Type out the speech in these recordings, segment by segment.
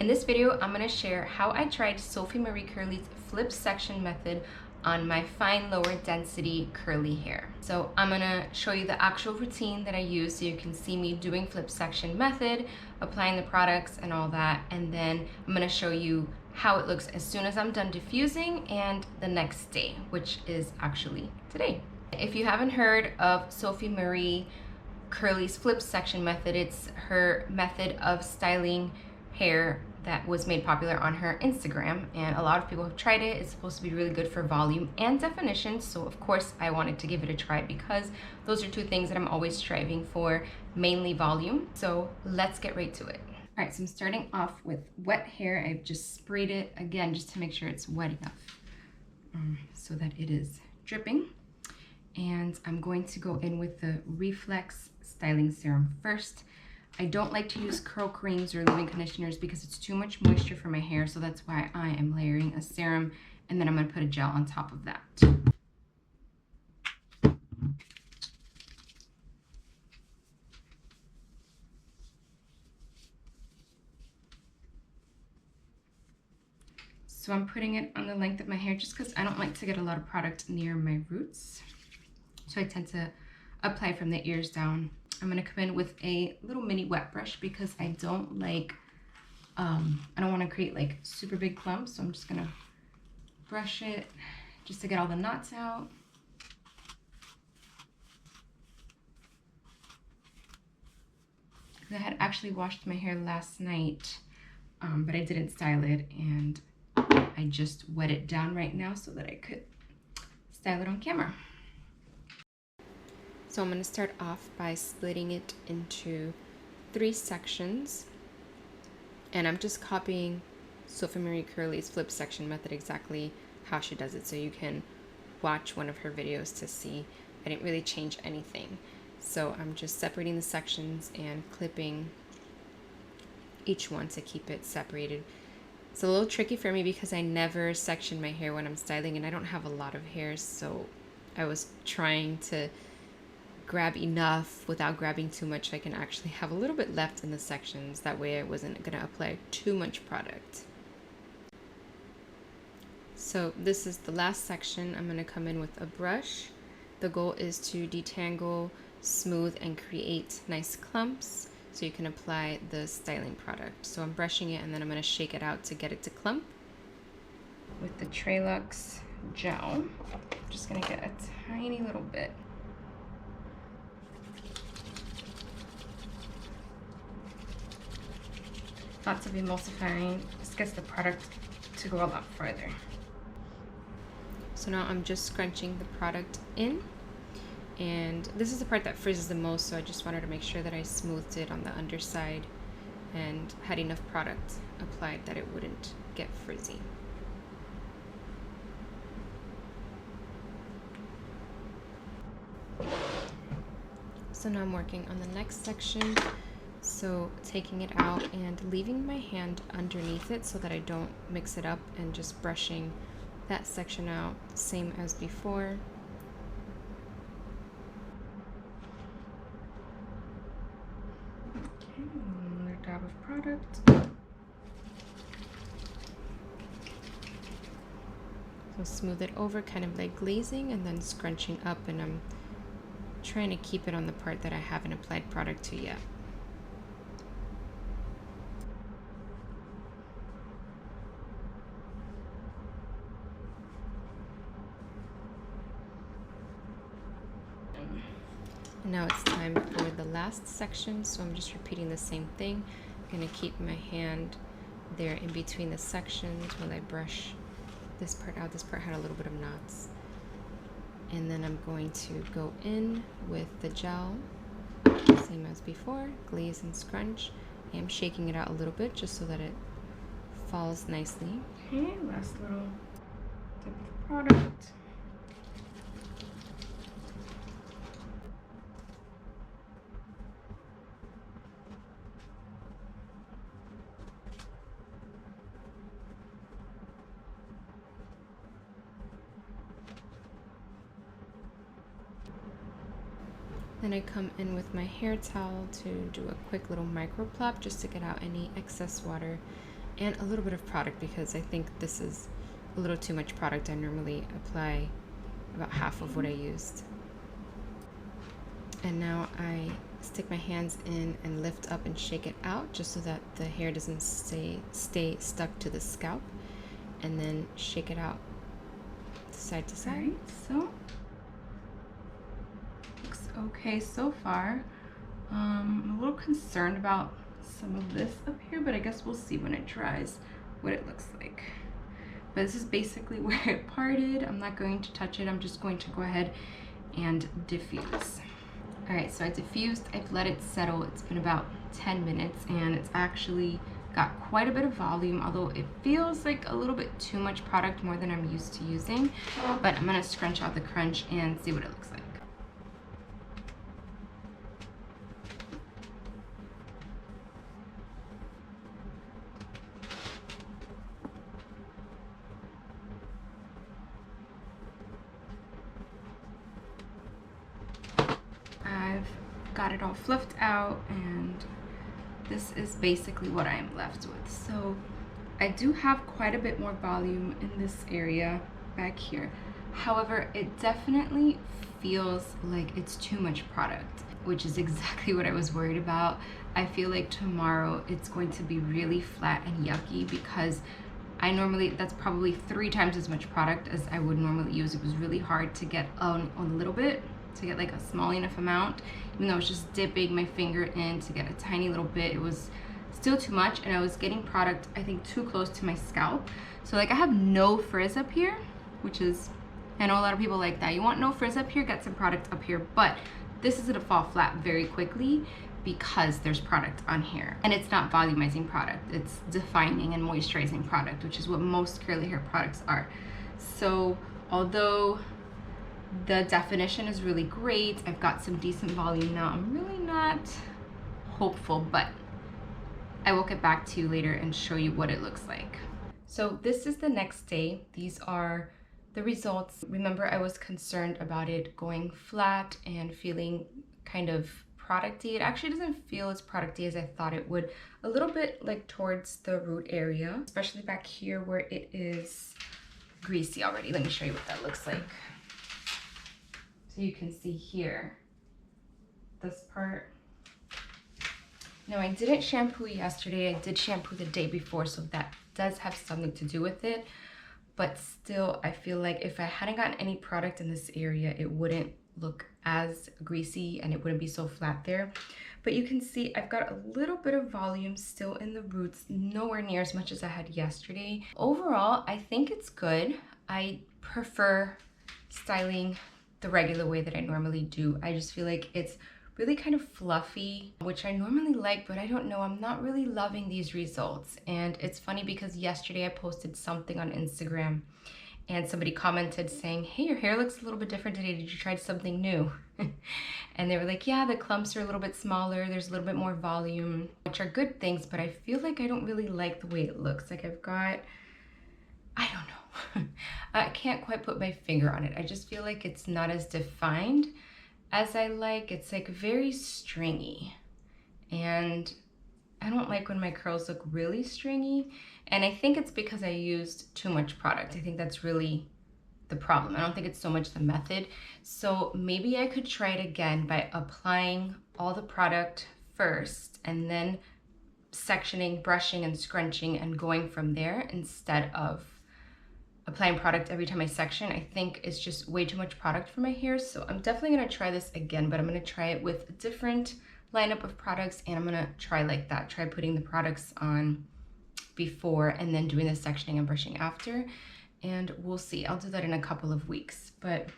In this video, I'm going to share how I tried Sophie Marie Curly's flip section method on my fine lower density curly hair. So I'm going to show you the actual routine that I use so you can see me doing flip section method, applying the products and all that, and then I'm going to show you how it looks as soon as I'm done diffusing and the next day, which is actually today. If you haven't heard of Sophie Marie Curly's flip section method, it's her method of styling hair that was made popular on her Instagram, and a lot of people have tried it. It's supposed to be really good for volume and definition, so of course I wanted to give it a try because those are two things that I'm always striving for, mainly volume. So let's get right to it. All right, so I'm starting off with wet hair. I've just sprayed it again just to make sure it's wet enough so that it is dripping. And I'm going to go in with the Reflex Styling Serum first. I don't like to use curl creams or leave-in conditioners because it's too much moisture for my hair, so that's why I am layering a serum, and then I'm going to put a gel on top of that. So I'm putting it on the length of my hair just because I don't like to get a lot of product near my roots. So I tend to apply from the ears down. I'm gonna come in with a little mini wet brush because I don't like, I don't wanna create like super big clumps. So I'm just gonna brush it just to get all the knots out. I had actually washed my hair last night, but I didn't style it, and I just wet it down right now so that I could style it on camera. So I'm going to start off by splitting it into 3 sections, and I'm just copying Sophie Marie Curly's flip section method exactly how she does it, so you can watch one of her videos to see. I didn't really change anything. So I'm just separating the sections and clipping each one to keep it separated. It's a little tricky for me because I never section my hair when I'm styling, and I don't have a lot of hair, so I was trying to grab enough without grabbing too much so I can actually have a little bit left in the sections. That way I wasn't going to apply too much product. So this is the last section. I'm going to come in with a brush. The goal is to detangle, smooth, and create nice clumps so you can apply the styling product. So I'm brushing it and then I'm going to shake it out to get it to clump. With the Trelux gel, I'm just going to get a tiny little bit. Lots of emulsifying, just gets the product to go a lot further. So now I'm just scrunching the product in, and this is the part that frizzes the most, so I just wanted to make sure that I smoothed it on the underside and had enough product applied that it wouldn't get frizzy. So now I'm working on the next section. So taking it out and leaving my hand underneath it so that I don't mix it up, and just brushing that section out, same as before. Okay, another dab of product. So smooth it over, kind of like glazing, and then scrunching up, and I'm trying to keep it on the part that I haven't applied product to yet. And now it's time for the last section, so I'm just repeating the same thing. I'm going to keep my hand there in between the sections while I brush this part out. This part had a little bit of knots. And then I'm going to go in with the gel, same as before, glaze and scrunch. I am shaking it out a little bit just so that it falls nicely. Okay, last little dip of product. Then I come in with my hair towel to do a quick little micro plop just to get out any excess water and a little bit of product because I think this is a little too much product. I normally apply about half of what I used. And now I stick my hands in and lift up and shake it out just so that the hair doesn't stay stuck to the scalp, and then shake it out side to side. Right, so looks okay so far. I'm a little concerned about some of this up here, but I guess we'll see when it dries what it looks like. But this is basically where it parted. I'm not going to touch it. I'm just going to go ahead and diffuse. All right, so I diffused, I've let it settle. It's been about 10 minutes and it's actually got quite a bit of volume, although it feels like a little bit too much product, more than I'm used to using. But I'm gonna scrunch out the crunch and see what it looks like. I've got it all fluffed out and this is basically what I am left with. So I do have quite a bit more volume in this area back here. However, it definitely feels like it's too much product, which is exactly what I was worried about. I feel like tomorrow it's going to be really flat and yucky because that's probably 3 times as much product as I would normally use. It was really hard to get on a little bit, to get like a small enough amount, even though I was just dipping my finger in to get a tiny little bit. It was still too much, and I was getting product, I think, too close to my scalp. So like I have no frizz up here, which is, I know a lot of people like that. You want no frizz up here, get some product up here, but this is gonna fall flat very quickly because there's product on here. And it's not volumizing product, it's defining and moisturizing product, which is what most curly hair products are. So although the definition is really great, I've got some decent volume now, I'm really not hopeful, but I will get back to you later and show you what it looks like. So this is the next day. These are the results. Remember, I was concerned about it going flat and feeling kind of producty. It actually doesn't feel as producty as I thought it would. A little bit like towards the root area, especially back here where it is greasy already. Let me show you what that looks like. So you can see here, this part. Now I didn't shampoo yesterday, I did shampoo the day before, so that does have something to do with it. But still, I feel like if I hadn't gotten any product in this area, it wouldn't look as greasy and it wouldn't be so flat there. But you can see I've got a little bit of volume still in the roots, nowhere near as much as I had yesterday. Overall, I think it's good. I prefer styling the regular way that I normally do. I just feel like it's really kind of fluffy, which I normally like, but I don't know, I'm not really loving these results. And it's funny because yesterday I posted something on Instagram and somebody commented saying, hey, your hair looks a little bit different today. Did you try something new? And they were like, yeah, the clumps are a little bit smaller. There's a little bit more volume, which are good things, but I feel like I don't really like the way it looks. Like I've got, I don't know. I can't quite put my finger on it. I just feel like it's not as defined as I like. It's like very stringy, and I don't like when my curls look really stringy, and I think it's because I used too much product. I think that's really the problem. I don't think it's so much the method. So maybe I could try it again by applying all the product first and then sectioning, brushing and scrunching and going from there instead of applying product every time I section. I think it's just way too much product for my hair. So I'm definitely gonna try this again, but I'm gonna try it with a different lineup of products, and I'm gonna try like that. Try putting the products on before and then doing the sectioning and brushing after, and we'll see. I'll do that in a couple of weeks. But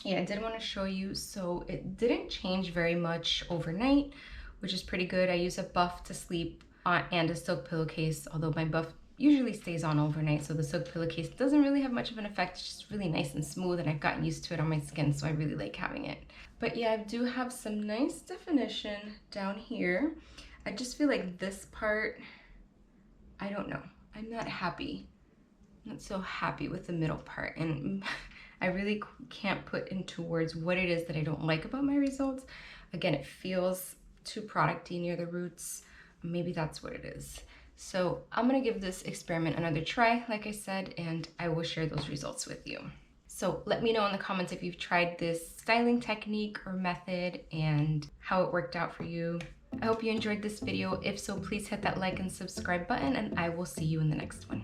yeah, I did want to show you. So it didn't change very much overnight, which is pretty good. I use a buff to sleep on and a silk pillowcase, although my buff usually stays on overnight, so the silk pillowcase doesn't really have much of an effect. It's just really nice and smooth, and I've gotten used to it on my skin, so I really like having it. But yeah, I do have some nice definition down here. I just feel like this part, I don't know, I'm not happy. I'm not so happy with the middle part, and I really can't put into words what it is that I don't like about my results. Again, it feels too producty near the roots. Maybe that's what it is. So I'm gonna give this experiment another try, like I said, and I will share those results with you. So let me know in the comments if you've tried this styling technique or method and how it worked out for you. I hope you enjoyed this video. If so, please hit that like and subscribe button, and I will see you in the next one.